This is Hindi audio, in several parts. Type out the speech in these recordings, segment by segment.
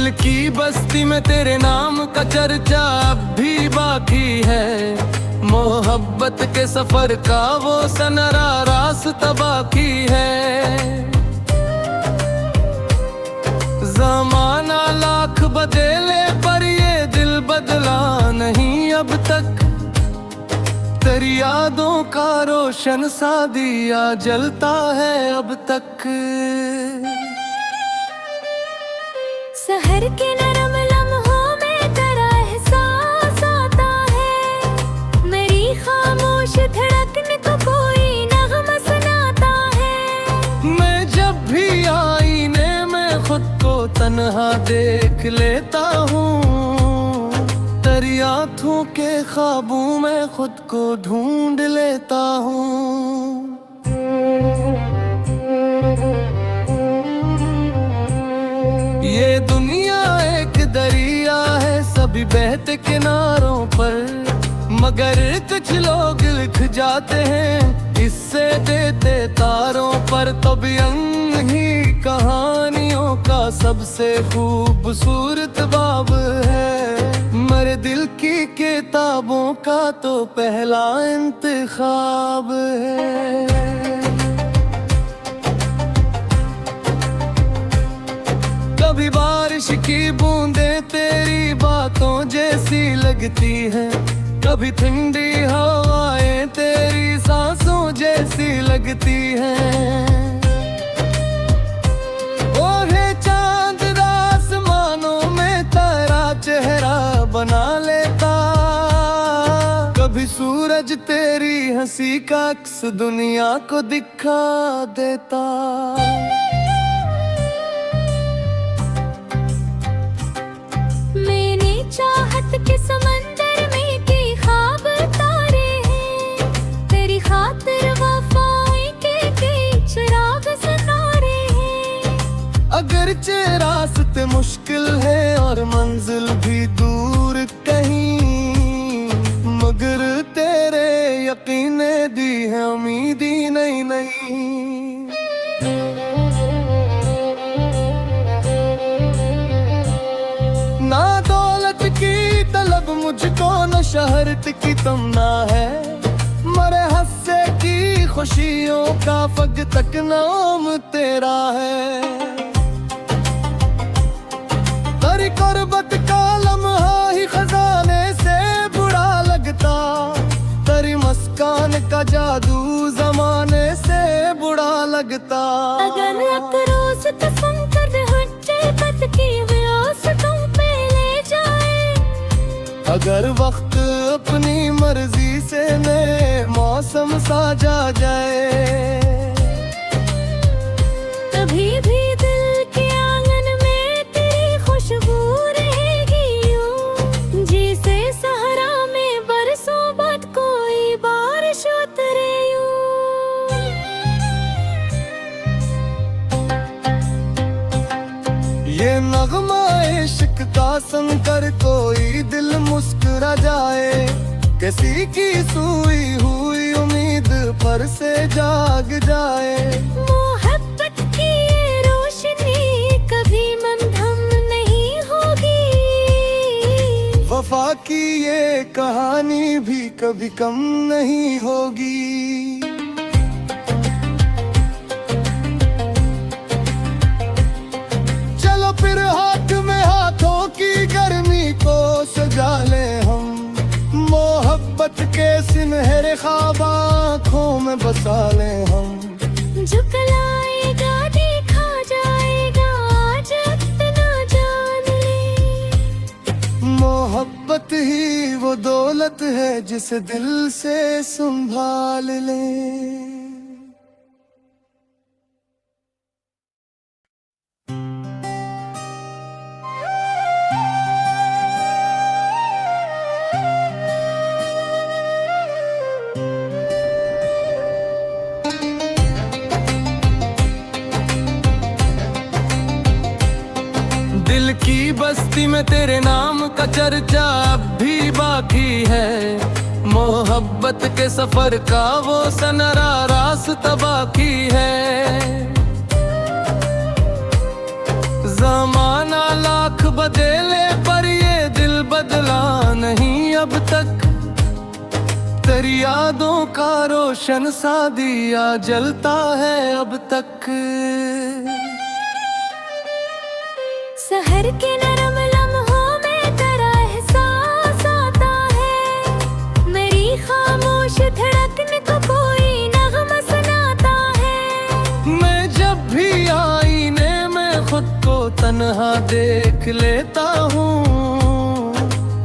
दिल की बस्ती में तेरे नाम का चर्चा अब भी बाकी है। मोहब्बत के सफर का वो सनरा रास्ता बाकी है। ज़माना लाख बदले पर ये दिल बदला नहीं अब तक। तेरी यादों का रोशन सा दिया जलता है अब तक। सहर के नरम लम्हों में तेरा एहसास आता है। मेरी खामोश धड़कन को कोई नग़मा सुनाता है। मैं जब भी आईने में खुद को तन्हा देख लेता हूँ। तेरी आँखों के ख्वाबों में खुद को ढूंढ लेता हूँ। ये दुनिया एक दरिया है सभी बहते किनारों पर, मगर कुछ लोग लिख जाते हैं इससे देते तारों पर। तो बेअंग ही कहानियों का सबसे खूबसूरत बाब है। मेरे दिल की किताबों का तो पहला इंतखाब है। कभी बारिश की बूंदें तेरी बातों जैसी लगती है। कभी ठंडी हवाएं तेरी सांसों जैसी लगती हैं। ओ है चांद आसमानों में तेरा चेहरा बना लेता। कभी सूरज तेरी हंसी का अक्स दुनिया को दिखा देता। चाहत के समंदर में कई ख्वाब तारे हैं। तेरी खातिर वफाएं के कई चिराग सितारे हैं। अगरचे रास्ते मुश्किल है और मंजिल भी दूर कहीं, मगर तेरे यकीन ने दी है उम्मीदी नहीं नहीं। ना दौलत की तलब मुझको न शहरत की तमन्ना है। मरे हस्से की खुशियों का फग तक नाम तेरा है। तेरी कुर्बत का लम्हा ही खजाने से बुरा लगता। तेरी मुस्कान का जादू जमाने से बुरा लगता। अगर एक रोज कसम कर हटे बद की व्यासतों पे ले जाए। अगर वक्त अपनी मर्जी से नए मौसम साजा जाए। तभी भी दिल के आंगन में तेरी खुशबू रहेगी यूं, जैसे सहरा में बरसों बाद कोई बारिश उतरे यूं। ये नगमा इश्क का सुनकर कोई दिल मुस्कुरा जाए। किसी की सोई हुई उम्मीद पर से जाग जाए। मोहब्बत की ये रोशनी कभी मंधम नहीं होगी। वफा की ये कहानी भी कभी कम नहीं होगी। चलो फिर हाथ में हाथों की गर्मी को सजा ले हम। मोहब्बत के सुनहरे ख्वाब आँखों में बसा ले हम। झुकलाएगा देखा जाएगा आज इतना जान ले। मोहब्बत ही वो दौलत है जिसे दिल से संभाल ले। दिल की बस्ती में तेरे नाम का चर्चा अब भी बाकी है। मोहब्बत के सफर का वो सनरा रास्ता बाकी है। ज़माना लाख तेरी यादों का रोशन सा दिया जलता है अब तक। सहर के नरम लम्हों में तेरा एहसास आता है, मेरी खामोश धड़कन को कोई नगमा सुनाता है। मैं जब भी आईने में खुद को तन्हा देख लेता हूँ,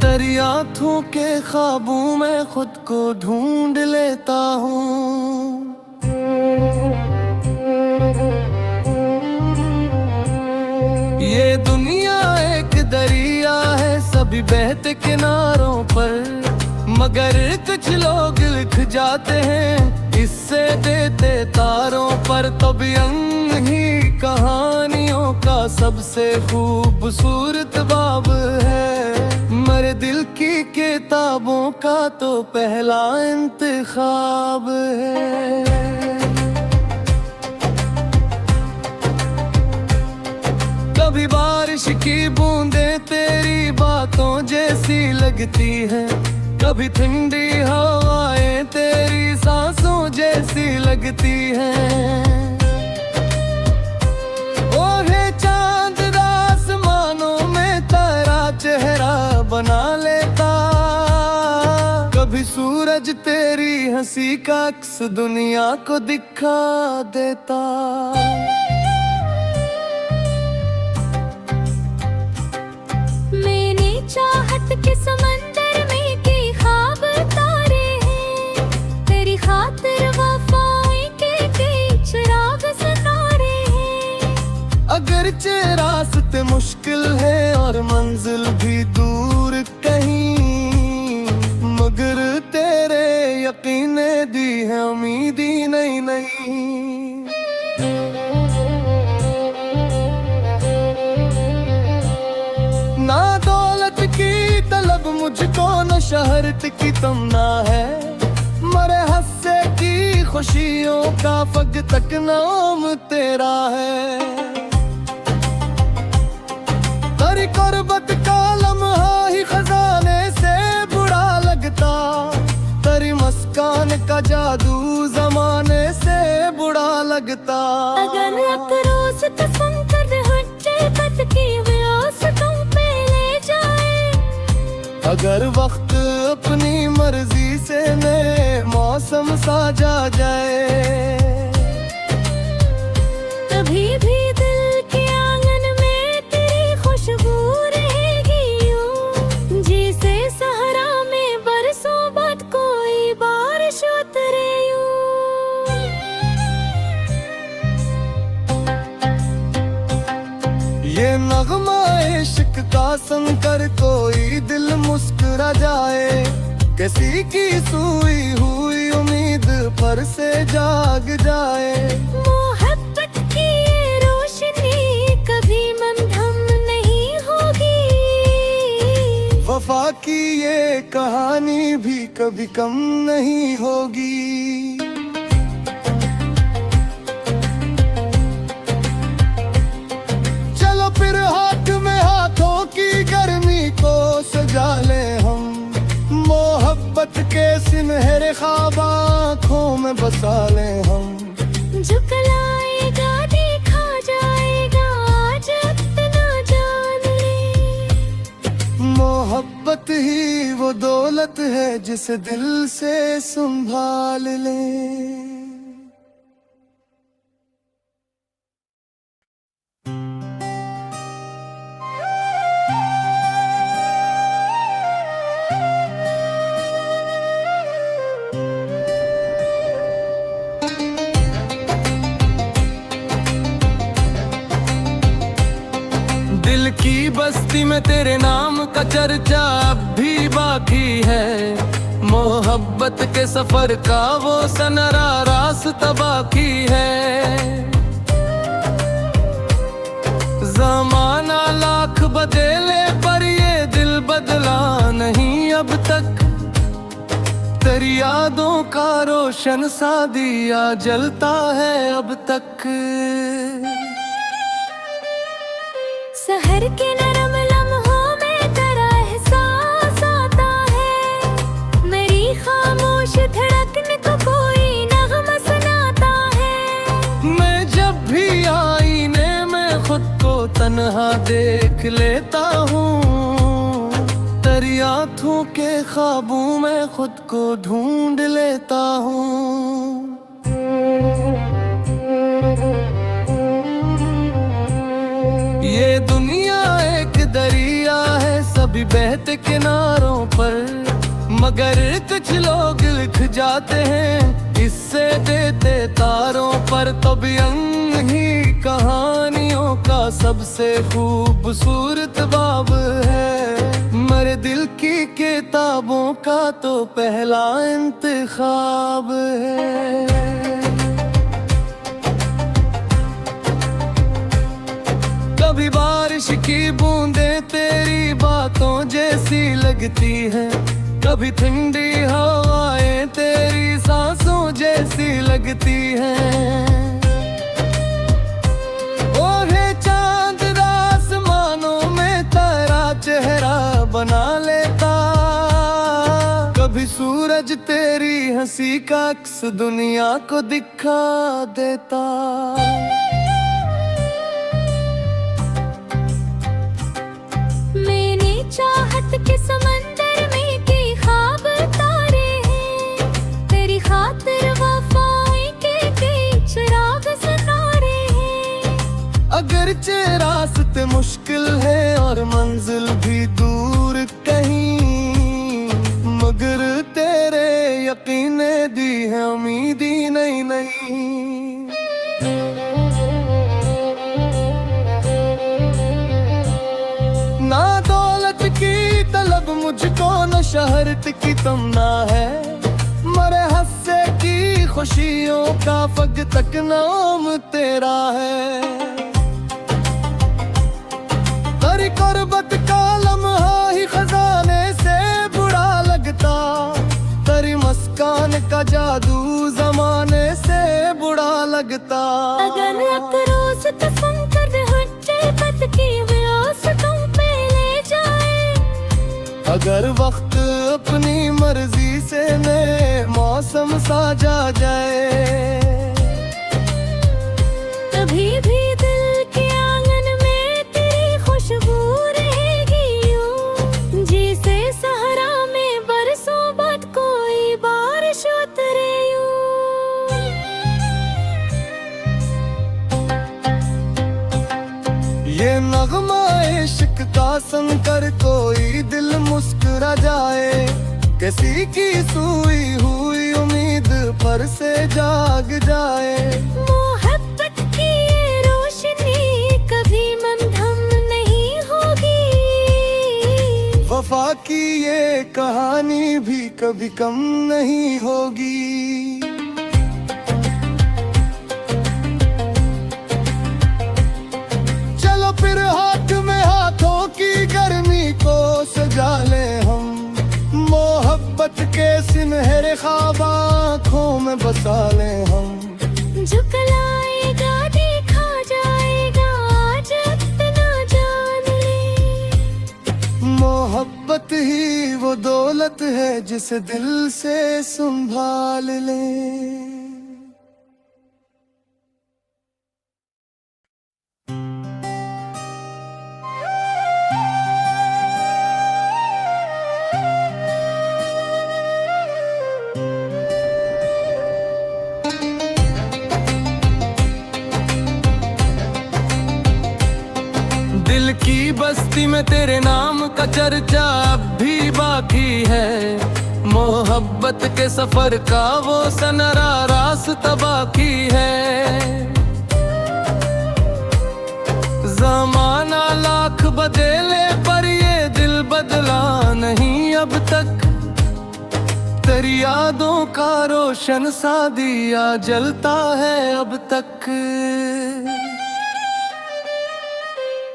तेरी आँखों के ख्वाबों में खुद को ढूंढ लेता हूँ। ये दुनिया एक दरिया है सभी बहते किनारों पर, मगर कुछ लोग लिख जाते हैं इससे देते तारों पर। तो भी अंग ही कहानियों का सबसे खूबसूरत बाब है, मेरे दिल की किताबों का तो पहला इंतखाब है। कभी बारिश की बूंदें तेरी बातों जैसी लगती हैं, कभी ठंडी हवाएं तेरी सांसों जैसी लगती हैं। ओ है चांद आसमानों में तेरा चेहरा बना लेता, कभी सूरज तेरी हंसी का अक्स दुनिया को दिखा देता। चाहत के समंदर में कई ख्वाब तारे हैं, तेरी खातिर वफाएं के कई चिराग सितारे हैं। अगरचे रास्ते मुश्किल है और मंजिल भी दूर कहीं, मगर तेरे यकीन ने दी है उम्मीदी नई नई। ना दौलत की तलब मुझको न शहरत की तमन्ना है, मरे हंसे की खुशियों का फग तक नाम तेरा है। तेरी कुर्बत का लम्हा ही खजाने से बुरा लगता, तेरी मुस्कान का जादू जमाने से बुरा लगता। अगर अब रोज कसम कर हटे बद की व्यास तुम पे ले जाए, अगर वक्त अपनी मर्जी से नए मौसम साजा जाए, तभी भी दिल के आंगन में तेरी खुशबू रहेगी यूं, जैसे सहरा में बरसों बाद कोई बारिश उतरे यूं। ये नगमा इश्क का सुनकर कोई दिल मुस्कुरा जाए, किसी की सोई हुई उम्मीद पर से जाग जाए। मोहब्बत की ये रोशनी कभी मंधम नहीं होगी, वफा की ये कहानी भी कभी कम नहीं होगी। चलो फिर हाथ में हाथों की गर्मी को सजा ले हम, मोहब्बत के सुनहरे ख्वाब आँखों में बसा ले हम। झुकलाएगा देखा जाएगा आज इतना जान ले, मोहब्बत ही वो दौलत है जिसे दिल से संभाल ले। दिल की बस्ती में तेरे नाम का चर्चा अब भी बाकी है, मोहब्बत के सफर का वो सनरा रास्ता बाकी है। जमाना लाख बदले पर ये दिल बदला नहीं अब तक, तेरी यादों का रोशन सा दिया जलता है अब तक। सहर के नरम लम्हों में तेरा एहसास आता है, मेरी खामोश खुद को तन्हा देख लेता हूँ, तेरी आँखों के ख्वाबों में खुद को ढूंढ लेता हूँ। ये दुनिया एक दरिया है सभी बहते किनारों पर, मगर कुछ लोग लिख जाते हैं इससे देते तारों पर। तो भी अंग ही कहानियों का सबसे खूबसूरत बाब है, मेरे दिल की किताबों का तो पहला इंतखाब है। कभी बारिश की बूंदें तेरी बातों जैसी लगती हैं, कभी ठंडी हवाएं तेरी सांसों जैसी लगती हैं। और है चांद आसमानों में तेरा चेहरा बना लेता, कभी सूरज तेरी हंसी का अक्स दुनिया को दिखा देता। चाहत के समंदर में के ख्वाब तारे हैं, तेरी खातिर वफाएं के चिराग सितारे हैं। अगरचे रास्ते मुश्किल है और मंजिल भी दूर कहीं, मगर तेरे यकीन ने दी है उम्मीदी नई नई। ना दौलत की तलब मुझको न शहरत की तमन्ना है, मरे हंसे की खुशियों का फग तक नाम तेरा है। तेरी कुर्बत का लम्हा ही खजाने से बुरा लगता, तेरी मुस्कान का जादू जमाने से बुरा लगता। अगर अब रोज तफंकर हटे बद की व्यास तुम पे ले जाए, अगर वक्त अपनी मर्जी से नए मौसम साजा जाए, तभी भी दिल के आंगन में तेरी खुशबू रहेगी यूं, जैसे सहरा में बरसों बाद कोई बारिश उतरे यूं। ये नगमा इश्क का सुनकर कोई दिल मुस्कुरा जाए, किसी की सोई हुई उम्मीद पर से जाग जाए। मोहब्बत की ये रोशनी कभी मंधम नहीं होगी, वफा की ये कहानी भी कभी कम नहीं होगी। चलो फिर हाथ में हाथों की गर्मी को सजा ले हम, मोहब्बत के सुनहरे ख्वाब आँखों में बसा ले हम। झुकलाएगा देखा जाएगा आज इतना जान ले, मोहब्बत ही वो दौलत है जिसे दिल से संभाल ले। दिल की बस्ती में तेरे नाम का चर्चा अब भी बाकी है, मोहब्बत के सफर का वो सनरा रास्ता बाकी है। जमाना लाख बदले पर ये दिल बदला नहीं अब तक, तेरी यादों का रोशन सा दिया जलता है अब तक।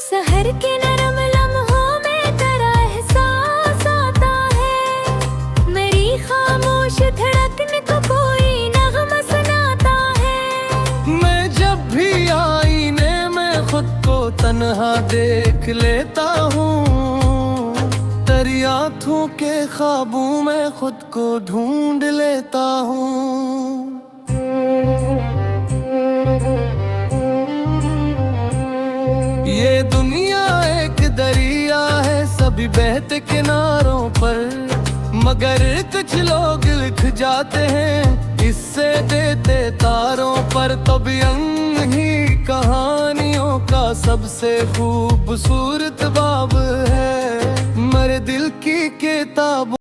सहर के नरम लम्हों में तेरा एहसास आता है, मेरी खामोश धड़कन को कोई नगमा सुनाता है। मैं जब भी आईने में खुद को तन्हा देख लेता हूँ, तेरी आँखों के ख्वाबों में खुद को ढूंढ लेता हूँ। भी बहते किनारों पर, मगर कुछ लोग लिख जाते हैं इससे देते तारों पर। तो व्यंग ही कहानियों का सबसे खूबसूरत बाब है, मेरे दिल की किताब।